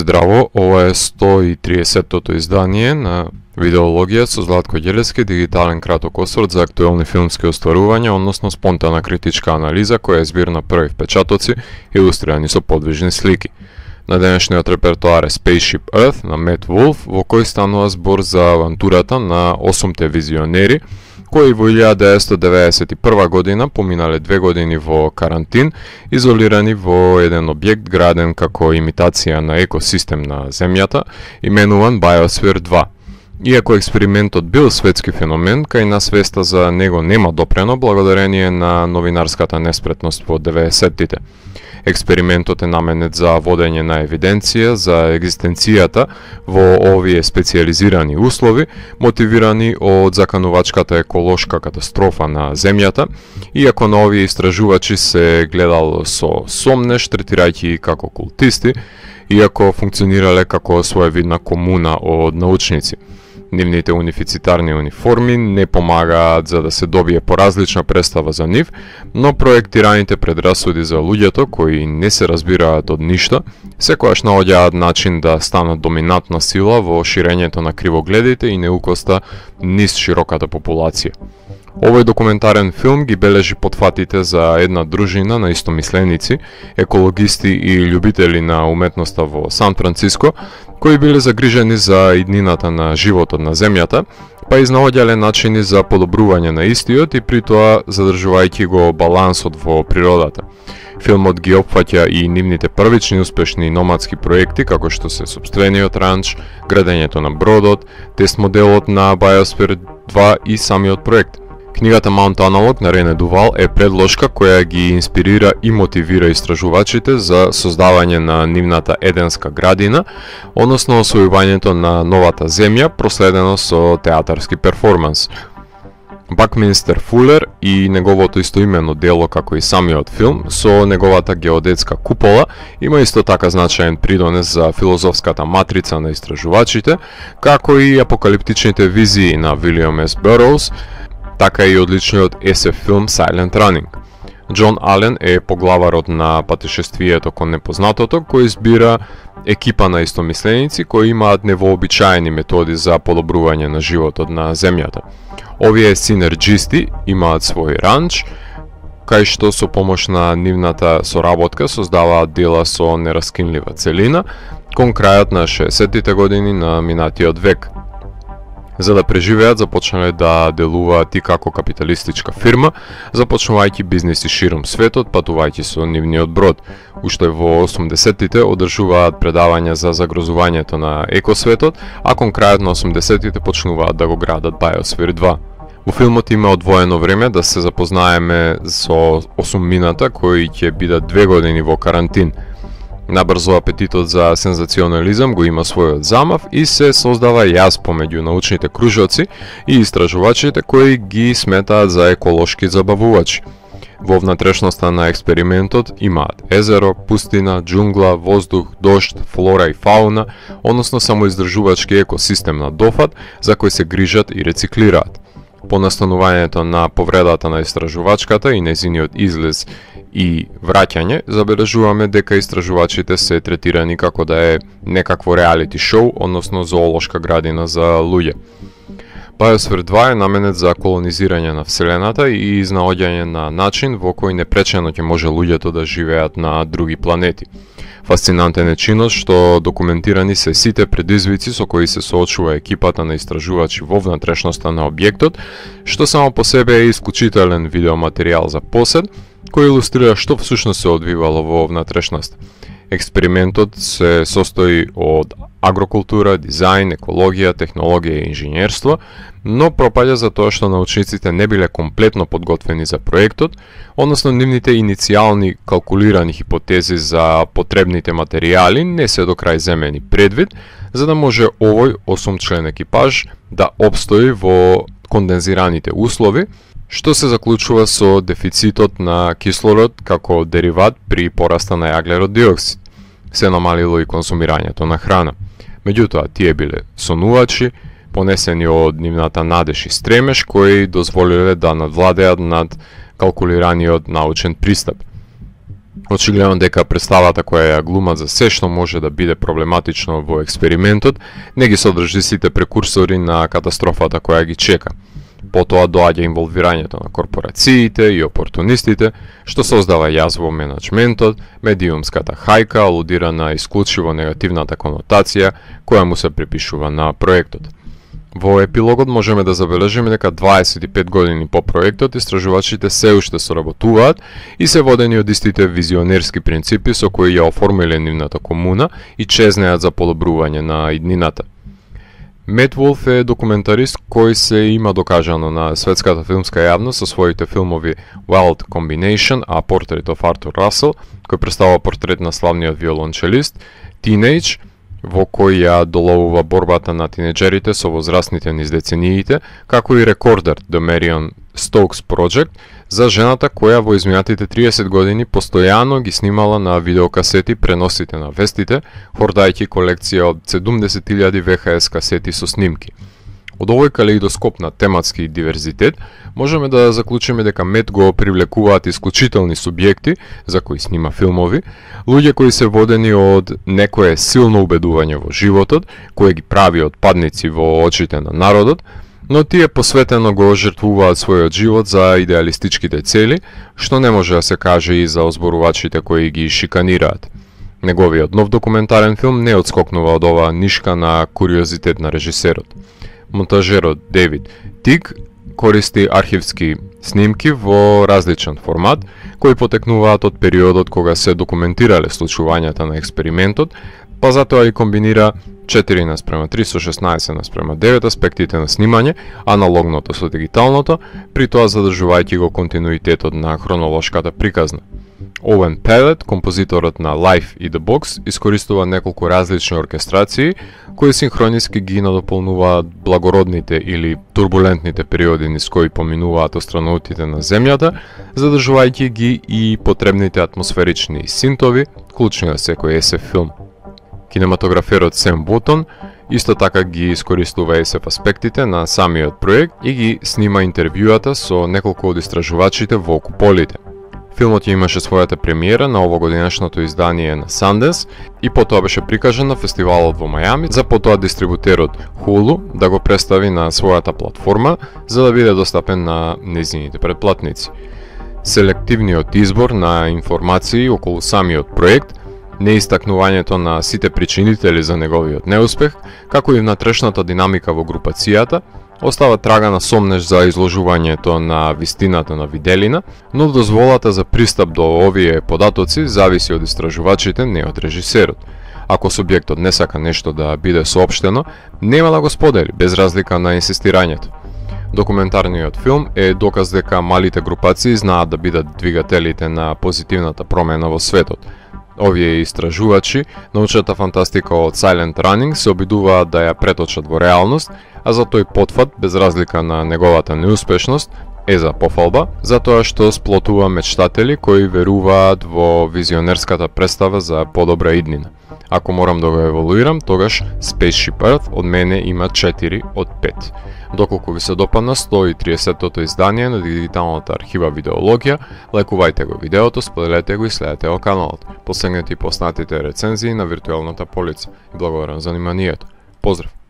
Здраво, ова е 130-тото издание на Видеологија со Златко Ѓелевски, дигитален краток осврт за актуелни филмски остварувања, односно спонтана критичка анализа која е збир на први впечатоци илустрирани со подвижни слики. На денешниот репертоар е Spaceship Earth на Matt Wolf, во кој станува збор за авантурата на 8 визионери, кои во 1991 година поминале 2 години во карантин, изолирани во еден објект граден како имитација на екосистем на Земјата, именуван Biosphere 2. Иако експериментот бил светски феномен, кај нас свеста за него нема допрено благодарение на новинарската неспретност во 90-тите. Експериментот е наменет за водење на евиденција за екзистенцијата во овие специјализирани услови, мотивирани од заканувачката еколошка катастрофа на Земјата, иако на овие истражувачи се гледало со сомнеш, третирајќи како култисти, иако функционирале како своевидна комуна од научници. Нивните унифицитарни униформи не помагаат за да се добие поразлична представа за нив, но проектираните предрасуди за луѓето кои не се разбираат од ништо, секогаш наоѓаат начин да станат доминантна сила во ширењето на кривогледите и неукоста низ широката популација. Овој документарен филм ги бележи потфатите за една дружина на истомисленици, екологисти и љубители на уметноста во Сан Франциско, кои биле загрижени за иднината на животот на Земјата, па изнаоѓале начини за подобрување на истиот и при тоа задржувајќи го балансот во природата. Филмот ги опфаќа и нивните првични успешни номадски проекти, како што се сопствениот ранч, градењето на бродот, тест моделот на Biosphere 2 и самиот проект. Книгата Mount Analog на Рене Дувал е предложка која ги инспирира и мотивира истражувачите за создавање на нивната еденска градина, односно освојувањето на новата земја, проследено со театарски перформанс. Бакминстер Фулер и неговото истоимено дело, како и самиот филм, со неговата геодетска купола, има исто така значаен придонес за филозофската матрица на истражувачите, како и апокалиптичните визии на Вилијам С. Бърроуз, така и одличниот SF филм Silent Running. Џон Ален е поглаварот на патешествието кон непознатото, кој избира екипа на истомисленици кои имаат невообичаени методи за подобрување на животот на Земјата. Овие синерџисти имаат свој ранч, кај што со помош на нивната соработка создаваат дела со нераскинлива целина, кон крајот на 60-тите години на минатиот век. За да преживеат, започнале да делуваат и како капиталистичка фирма, започнувајќи бизниси широм светот, патувајќи со нивниот брод. Уште во 80-тите одржуваат предавања за загрозувањето на екосветот, а кон крајот на 80-тите почнуваат да го градат Biosphere 2. Во филмот има одвоено време да се запознаеме со осумината кои ќе бидат 2 години во карантин. Набрзо апетитот за сензационализам го има својот замав и се создава јаз помеѓу научните кружоци и истражувачите кои ги сметаат за еколошки забавувачи. Во внатрешноста на експериментот имаат езеро, пустина, џунгла, воздух, дожд, флора и фауна, односно самоиздржувачки екосистем на дофат за кој се грижат и рециклираат. По настанувањето на повредата на истражувачката и незиниот излез и враќање, забележуваме дека истражувачите се третирани како да е некакво реалити шоу, односно зоолошка градина за луѓе. Biosphere 2 е наменет за колонизирање на Вселената и изнаоѓање на начин во кој непречено ќе може луѓето да живеат на други планети. Фасцинантен е чинот што документирани се сите предизвици со кои се соочува екипата на истражувачи во внатрешноста на објектот, што само по себе е исклучителен видеоматеријал за посет, кој илустрира што всушност се одвивало во внатрешноста. Експериментот се состои од агрокултура, дизајн, екологија, технологија и инженерство, но пропаѓа за тоа што научниците не биле комплетно подготвени за проектот, односно нивните иницијални калкулирани хипотези за потребните материјали не се до крај земени предвид, за да може овој 8-член екипаж да обстои во кондензираните услови, што се заклучува со дефицитот на кислород како дериват при пораста на јаглерод диоксид. Се намалило и консумирањето на храна. Меѓутоа, тие биле сонувачи, понесени од нивната надеж и стремеж, кои дозволиле да надвладеат над калкулираниот научен пристап. Очигледно дека представата која ја глумат за се што може да биде проблематично во експериментот, не ги содржи сите прекурсори на катастрофата која ги чека. Потоа доаѓа инволвирањето на корпорациите и опортунистите, што создава јаз во менаџментот, медиумската хајка алудира на исклучиво негативната конотација која му се припишува на проектот. Во епилогот можеме да забележиме дека 25 години по проектот истражувачите се уште соработуваат и се водени од истите визионерски принципи со кои ја оформиле нивната комуна и чезнеат за подобрување на иднината. Мет Волф е документарист кој се има докажано на светската филмска јавност со своите филмови Wild Combination, A Portrait of Arthur Russell, кој представува портрет на славниот виолончелист, Teenage, во кој ја доловува борбата на тинеџерите со возрастните низ децениите, како и Recorder, The Marion Stokes Project, за жената која во изминатите 30 години постојано ги снимала на видеокасети преносите на вестите, хордајќи колекција од 70.000 ВХС касети со снимки. Од овој калеидоскоп на тематски диверзитет, можеме да заклучиме дека Мет го привлекуваат исклучителни субјекти, за кои снима филмови, луѓе кои се водени од некое силно убедување во животот, кое ги прави отпадници во очите на народот, но тие посветено го жртвуваат својот живот за идеалистичките цели, што не може да се каже и за озборувачите кои ги шиканираат. Неговиот нов документарен филм не одскокнува од оваа нишка на куриозитет на режисерот. Монтажерот Дейвид Тиг користи архивски снимки во различен формат, кои потекнуваат од периодот кога се документирале случувањата на експериментот, па затоа и комбинира 4:3 со 16:9 аспектите на снимање, аналогното со дигиталното, при тоа задржувајќи го континуитетот на хронолошката приказна. Оуен Пелет, композиторот на Life и The Box, искористува неколку различни оркестрации, кои синхрониски ги надополнуваат благородните или турбулентните периоди низ кои поминуваат астронаутите на Земјата, задржувајќи ги и потребните атмосферични синтови, клучни на секој SF филм. Кинематограферот Сем Ботон исто така ги искористува SF аспектите на самиот проект и ги снима интервјуата со неколку од истражувачите во куполите. Филмот имаше својата премиера на овогодинешното издание на Sundance и потоа беше прикажан на фестивалот во Мајами, за потоа дистрибутерот Hulu да го представи на својата платформа за да биде достапен на нејзините претплатници. Селективниот избор на информации околу самиот проект, неистакнувањето на сите причинители за неговиот неуспех, како и внатрешната динамика во групацијата, остава трага на сомнеш за изложувањето на вистината на виделина, но дозволата за пристап до овие податоци зависи од истражувачите, не од режисерот. Ако субјектот не сака нешто да биде соопштено, нема да го сподели, без разлика на инсистирањето. Документарниот филм е доказ дека малите групации знаат да бидат двигателите на позитивната промена во светот. Овие истражувачи научната фантастика од Silent Running се обидуваат да ја преточат во реалност, а за тој потфат, без разлика на неговата неуспешност, е за пофалба, затоа што сплотува мечтатели кои веруваат во визионерската представа за подобра иднина. Ако морам да го еволуирам, тогаш Spaceship Earth од мене има 4 од 5. Доколку ви се допадна 130-тото издание на дигиталната архива Видеологија, лајкувајте го видеото, споделете го и следете го каналот. Постигнете и поснатите рецензии на виртуелната полица. И благодарам за вниманието. Поздрав!